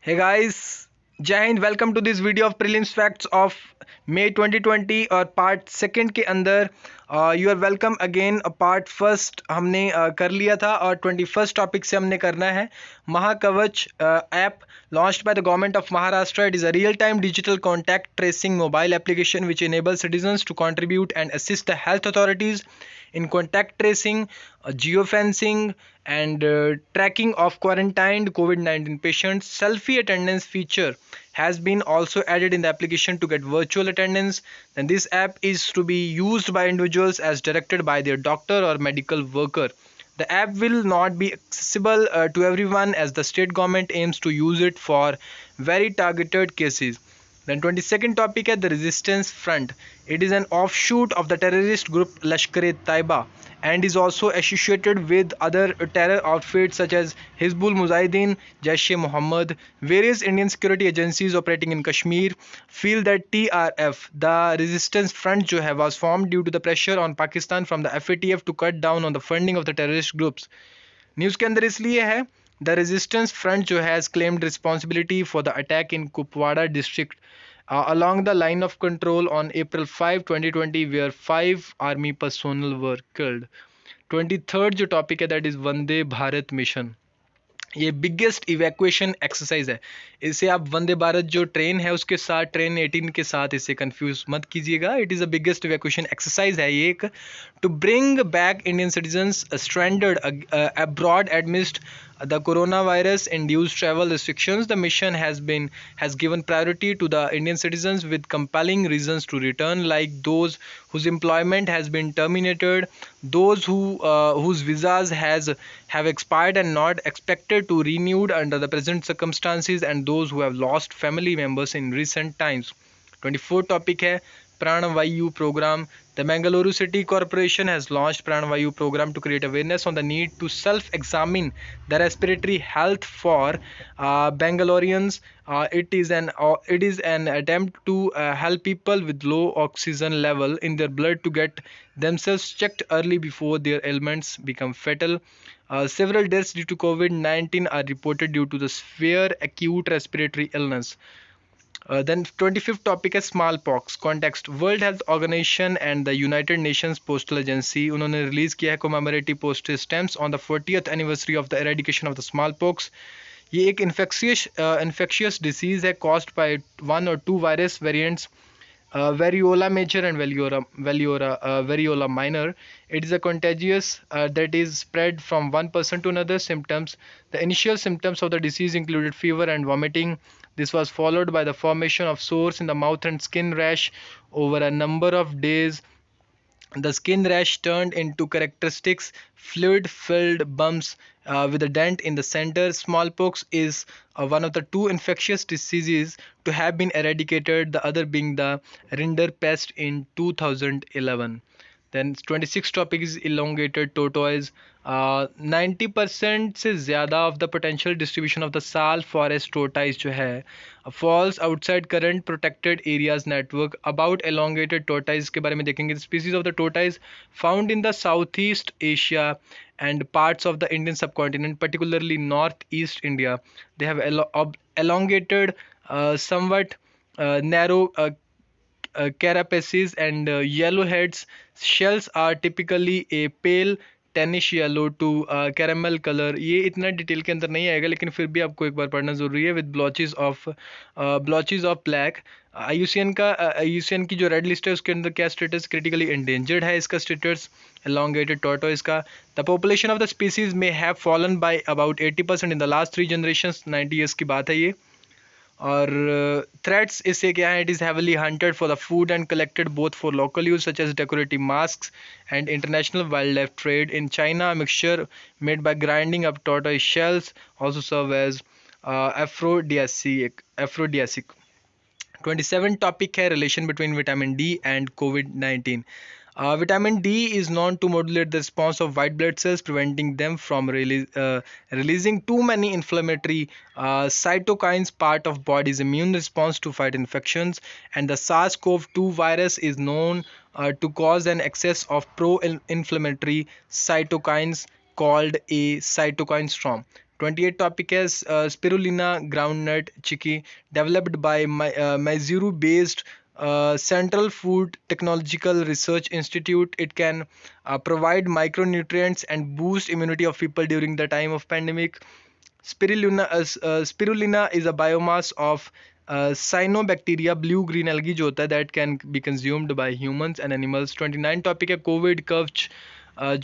Hey guys, Jai Hind, welcome to this video of prelims facts of May 2020 और part second के अंदर you are welcome again. Part first हमने कर लिया था और 21st टॉपिक से हमने करना है। Mahakavach app launched by the government of Maharashtra. It is a real-time digital contact tracing mobile application which enables citizens to contribute and assist the health authorities in contact tracing, geofencing, and tracking of quarantined COVID-19 patients. Selfie attendance feature has been also added in the application to get virtual attendance. And this app is to be used by individuals as directed by their doctor or medical worker. The app will not be accessible to everyone as the state government aims to use it for very targeted cases. Then 22nd topic is the resistance front. It is an offshoot of the terrorist group Lashkar-e-Taiba and is also associated with other terror outfits such as Hizbul Mujahideen, Jaish-e-Mohammed. Various Indian security agencies operating in Kashmir feel that TRF, the resistance front जो है, was formed due to the pressure on Pakistan from the FATF to cut down on the funding of the terrorist groups. News के अंदर इसलिए है the resistance front जो has claimed responsibility for the attack in Kupwara district along the line of control on April 5, 2020 where 5 army personnel were killed. 23rd जो topic है that is Vande Bharat mission. ये biggest evacuation exercise है। इसे आप वंदे भारत जो train है उसके साथ ट्रेन 18 के साथ इसे कंफ्यूज मत कीजिएगा। It is a biggest evacuation exercise है ये एक to bring back Indian citizens stranded abroad amidst the coronavirus induced travel restrictions. The mission has given priority to the Indian citizens with compelling reasons to return, like those whose employment has been terminated, those whose visas have expired and not expected to renewed under the present circumstances, and those who have lost family members in recent times. 24 topic है Pranavayu program. The Bengaluru City Corporation has launched Pranavayu program to create awareness on the need to self-examine the respiratory health for Bangaloreans. It is an attempt to help people with low oxygen level in their blood to get themselves checked early before their ailments become fatal. Several deaths due to COVID-19 are reported due to the severe acute respiratory illness. Then 25th topic है smallpox context. World Health Organization and the United Nations Postal Agency उन्होंने release किया है commemorative postage stamps on the 40th anniversary of the eradication of the smallpox. ये एक infectious disease है caused by one or two virus variants, variola major and variola minor. It is a contagious that is spread from one person to another. Symptoms: the initial symptoms of the disease included fever and vomiting. This was followed by the formation of sores in the mouth and skin rash over a number of days. The skin rash turned into characteristics fluid-filled bumps with a dent in the center. Smallpox is one of the two infectious diseases to have been eradicated, the other being the rinderpest in 2011. Then 26 topic is elongated tortoise. 90% से ज़्यादा of the potential distribution of the Sal forest tortoise जो है falls outside current protected areas network. About elongated tortoise के बारे में देखेंगे. The species of the tortoise found in the Southeast Asia and parts of the Indian subcontinent, particularly Northeast India. They have elongated, somewhat narrow carapaces and yellow heads. Shells are typically a pale tannish yellow to caramel colour. ये इतना detail के अंदर नहीं आएगा लेकिन फिर भी आपको एक बार पढ़ना ज़रूरी है. With blotches of black. IUCN की जो रेड लिस्ट है उसके अंदर क्या स्टेटस? क्रिटिकली इंडेंजर्ड है इसका स्टेटस. elongated tortoise का the population of the species में have fallen by about 80% in the last 3 generations. 90 years की बात है ये. और थ्रेट्स इससे क्या है? It is heavily hunted for the food and collected both for local use such as decorative masks and international wildlife trade. In China mixture made by grinding up tortoise shells also serve as aphrodisiac. 27 topic है relation between vitamin D and covid. Vitamin D is known to modulate the response of white blood cells, preventing them from releasing too many inflammatory cytokines, part of body's immune response to fight infections. And the SARS-CoV-2 virus is known to cause an excess of pro-inflammatory cytokines called a cytokine storm. 28 topic is spirulina groundnut chicky, developed by Mysuru-based Central Food Technological Research Institute. It can provide micronutrients and boost immunity of people during the time of pandemic. Spirulina is a biomass of cyanobacteria, blue green algae जो होता है, that can be consumed by humans and animals. 29 topic है Covid Kavach,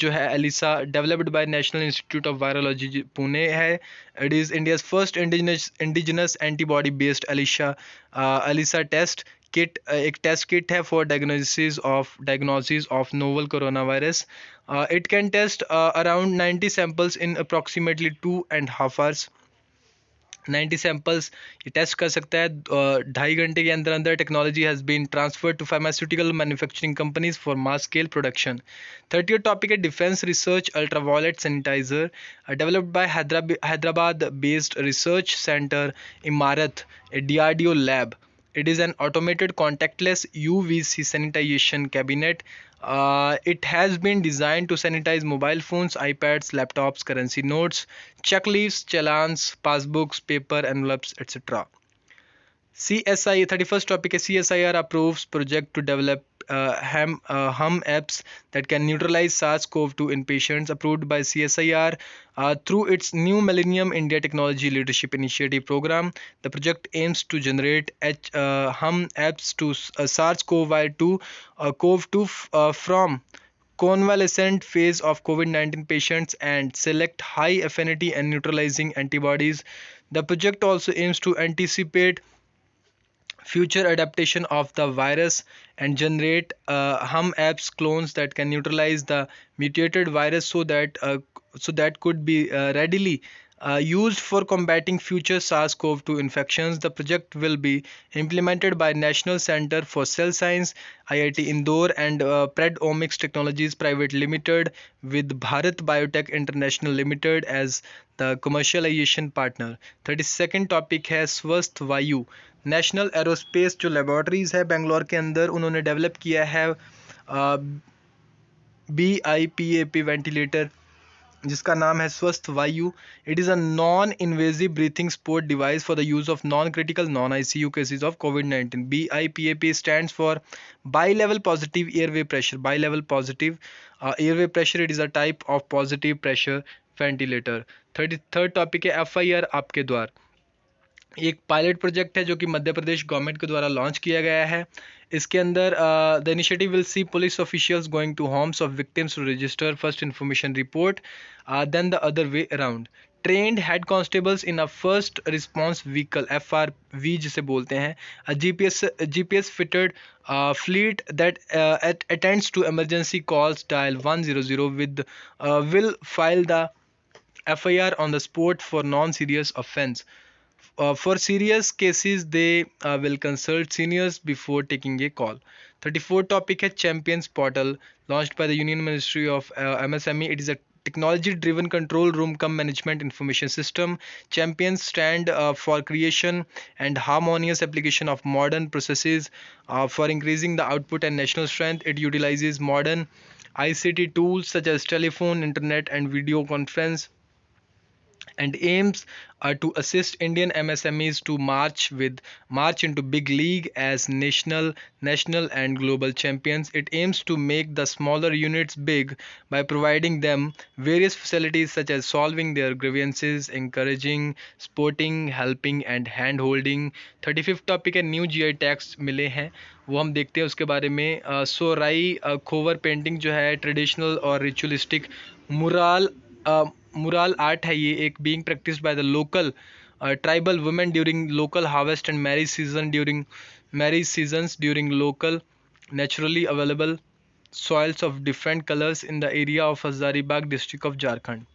जो है ELISA, developed by National Institute of Virology Pune है. It is India's first indigenous antibody based ELISA test kit. एक test kit है for diagnosis of novel corona virus. It can test around 90 samples in approximately 2.5 hours. 90 samples ये test कर सकता है 2.5 घंटे के अंदर अंदर. Technology has been transferred to pharmaceutical manufacturing companies for mass scale production. 30th topic है defence research ultraviolet sanitiser, developed by Hyderabad based research centre Imarat, a DRDO lab. It is an automated contactless UVC sanitization cabinet. It has been designed to sanitize mobile phones, iPads, laptops, currency notes, check leaves, challans, passbooks, paper envelopes, etc. CSI 31st topic है CSIR approves project to develop hum apps that can neutralize SARS-CoV-2 in patients, approved by CSIR through its new Millennium India Technology Leadership Initiative program. The project aims to generate hum apps to SARS-CoV-2 from convalescent phase of COVID-19 patients and select high affinity and neutralizing antibodies. The project also aims to anticipate future adaptation of the virus and generate hum apps clones that can neutralize the mutated virus so that could be readily used for combating future SARS-CoV-2 infections. The project will be implemented by National Center for Cell Science, IIT Indore, and PredOmics Technologies Private Limited, with Bharat Biotech International Limited as the commercialization partner. 32nd topic है स्वस्थ वायु. National aerospace जो laboratories है बेंगलोर के अंदर, उन्होंने develop किया है BIP वेंटिलेटर जिसका नाम है स्वस्थ वायु. It is a non invasive breathing support device for the use of non critical non ICU cases of COVID-19. BIP stands for bi-level positive airway pressure. Bi-level positive airway pressure, it is a type of positive pressure ventilator. 33rd topic है FIR आपके द्वार. एक pilot project है जो कि Madhya Pradesh government के द्वारा launch किया गया है. इसके अंदर the initiative will see police officials going to homes of victims to register first information report then the other way around. Trained head constables in a first response vehicle FRV जिसे बोलते हैं, GPS fitted fleet that attends to emergency calls, dial 100 with will file the FIR on the spot for non-serious offense. For serious cases, they will consult seniors before taking a call. 34th topic है Champions Portal, launched by the Union Ministry of MSME. It is a technology-driven control room cum management information system. Champions stand for creation and harmonious application of modern processes for increasing the output and national strength. It utilizes modern ICT tools such as telephone, internet, and video conference, and aims to assist Indian MSMEs to march into big league as national and global champions. It aims to make the smaller units big by providing them various facilities such as solving their grievances, encouraging, supporting, helping and hand holding. 35th topic है new GI tags मिले हैं, वो हम देखते हैं उसके बारे में. सोराई खोवर पेंटिंग जो है ट्रेडिशनल और रिचुअलिस्टिक मुराल आर्ट है. ये एक being practised by the local tribal women during local harvest and marriage seasons during local naturally available soils of different colors in the area of Hazaribagh district of Jharkhand.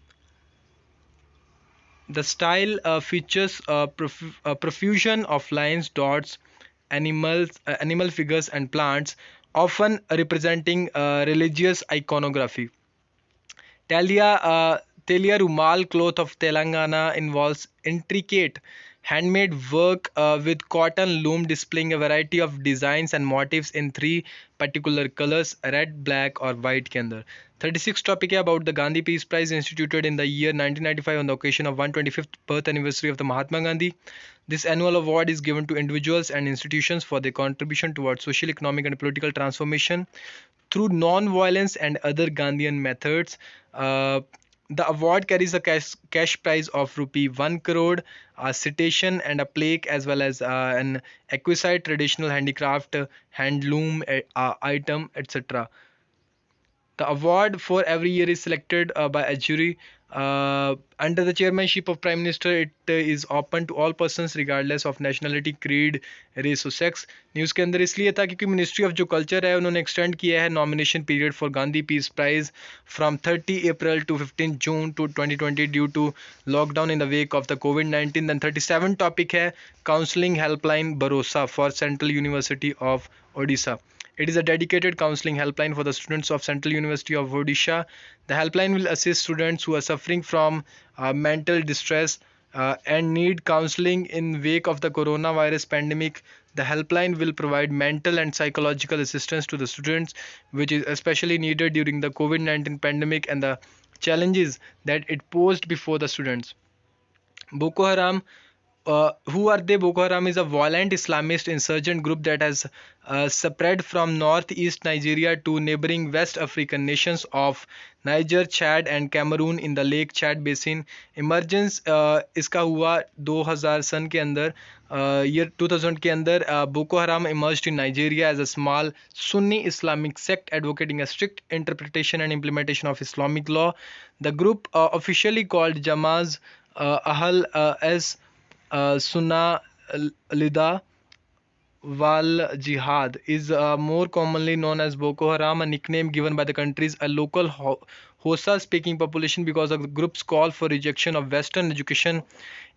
The style features a profusion of lines, dots, animal figures and plants, often representing religious iconography. Talia Rumal cloth of Telangana involves intricate handmade work with cotton loom displaying a variety of designs and motifs in three particular colors, red, black और white के अंदर. 36 topic है about the Gandhi Peace Prize instituted in the year 1995 on the occasion of 125th birth anniversary of the Mahatma Gandhi. This annual award is given to individuals and institutions for their contribution towards social, economic and political transformation through non-violence and other Gandhian methods. The award carries a cash prize of rupee 1 crore, a citation and a plaque, as well as an exquisite traditional handicraft, handloom item, etc. The award for every year is selected by a jury under the chairmanship of Prime Minister. It is open to all persons regardless of nationality, creed, race or sex. News के अंदर इसलिए था क्योंकि ministry of जो culture है उन्होंने extend किया है nomination period for Gandhi peace prize from 30 April to 15 June to 2020 due to lockdown in the wake of the कोविड-19. देन 37 टॉपिक है counselling helpline Bharosa for central university of Odisha. It is a dedicated counseling helpline for the students of Central University of Odisha. The helpline will assist students who are suffering from mental distress and need counseling in wake of the coronavirus pandemic. The helpline will provide mental and psychological assistance to the students, which is especially needed during the COVID-19 pandemic and the challenges that it posed before the students. Boko Haram. Who are they? Boko Haram is a violent Islamist insurgent group that has spread from northeast Nigeria to neighboring West African nations of Niger, Chad and Cameroon in the Lake Chad basin. Emergence इसका हुआ 2000 सन के अंदर year 2000 के अंदर. Boko Haram emerged in Nigeria as a small Sunni Islamic sect advocating a strict interpretation and implementation of Islamic law. The group officially called Jamaz Ahl as Sunnah Lida Wal Jihad is more commonly known as Boko Haram, a nickname given by the country's a local Hausa speaking population because of the group's call for rejection of Western education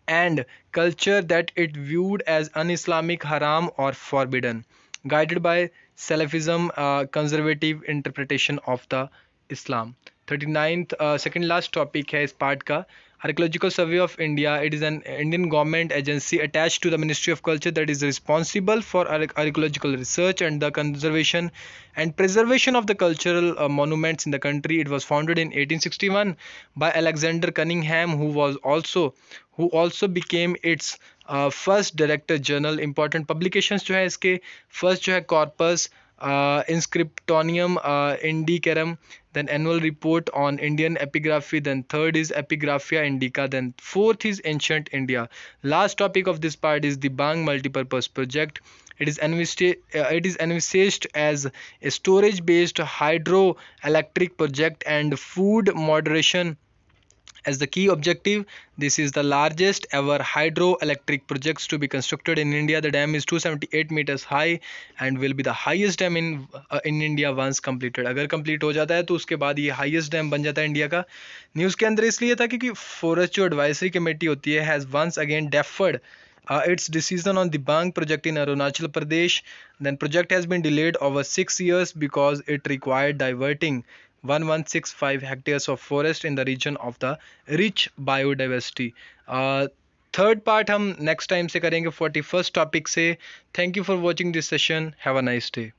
and culture that it viewed as un-Islamic, haram or forbidden, guided by Salafism, conservative interpretation of the Islam. 39th second last topic है इस part का Archaeological Survey of India. It is an Indian government agency attached to the Ministry of Culture that is responsible for archaeological research and the conservation and preservation of the cultural monuments in the country. It was founded in 1861 by Alexander Cunningham, who also became its first director general. Important publications जो है इसके first जो है Corpus Inscriptionum Indicarum, then annual report on Indian epigraphy, then third is Epigraphia Indica, then fourth is Ancient India. Last topic of this part is the Bang Multipurpose Project. It is envisaged as a storage based hydroelectric project and food moderation as the key objective. This is the largest ever hydroelectric projects to be constructed in India. The dam is 278 meters high and will be the highest dam in India once completed. अगर complete हो जाता है तो उसके बाद ये highest dam बन जाता है इंडिया का. न्यूज़ के अंदर इसलिए था क्योंकि फॉरेस्ट जो एडवाइजरी कमेटी होती है has once again deferred its decision on the Bang project in Arunachal Pradesh. Then project has been delayed over 6 years because it required diverting 1165 hectares of forest in the region of the rich biodiversity. Third part हम next time से करेंगे 41st topic से. Thank you for watching this session. Have a nice day.